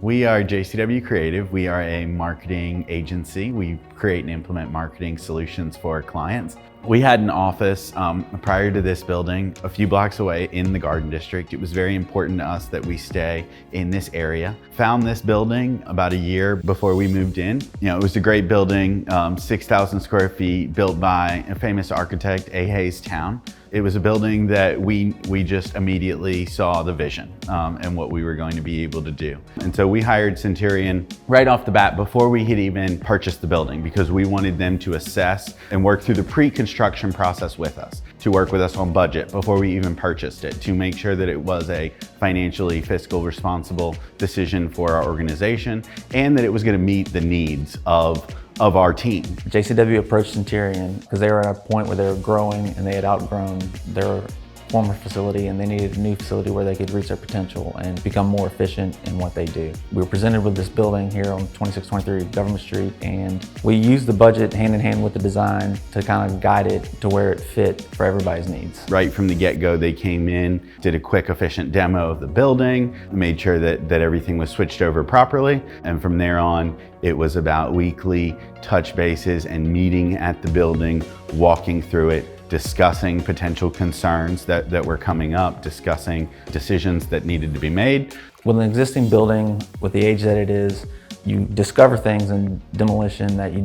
We are JCW Creative. We are a marketing agency. We create and implement marketing solutions for our clients. We had an office prior to this building a few blocks away in the Garden District. It was very important to us that we stay in this area. Found this building about a year before we moved in. It was a great building, 6,000 square feet, built by a famous architect, A. Hayes Town. It was a building that we just immediately saw the vision and what we were going to be able to do. And so we hired Centurion right off the bat before we had even purchased the building, because we wanted them to assess and work through the pre-construction process with us, to work with us on budget before we even purchased it, to make sure that it was a financially fiscal responsible decision for our organization and that it was going to meet the needs of our team. JCW approached Centurion because they were at a point where they were growing and they had outgrown their former facility and they needed a new facility where they could reach their potential and become more efficient in what they do. We were presented with this building here on 2623 Government Street, and we used the budget hand in hand with the design to kind of guide it to where it fit for everybody's needs. Right from the get-go, they came in, did a quick, efficient demo of the building, made sure that everything was switched over properly, and from there on, it was about weekly touch bases and meeting at the building, walking through it, discussing potential concerns that were coming up, discussing decisions that needed to be made. With an existing building, with the age that it is, you discover things in demolition that you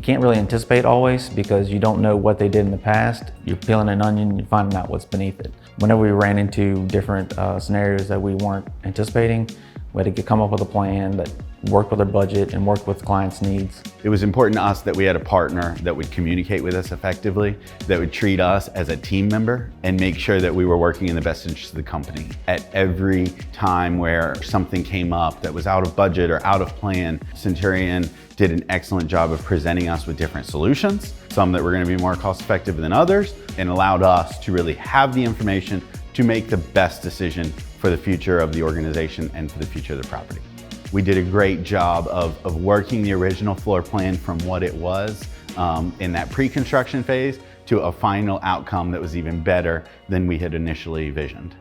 can't really anticipate always, because you don't know what they did in the past. You're peeling an onion, you're finding out what's beneath it. Whenever we ran into different scenarios that we weren't anticipating, we had to come up with a plan that worked with our budget and worked with clients' needs. It was important to us that we had a partner that would communicate with us effectively, that would treat us as a team member and make sure that we were working in the best interest of the company. At every time where something came up that was out of budget or out of plan, Centurion did an excellent job of presenting us with different solutions, some that were going to be more cost effective than others, and allowed us to really have the information to make the best decision for the future of the organization and for the future of the property. We did a great job of working the original floor plan from what it was in that pre-construction phase to a final outcome that was even better than we had initially envisioned.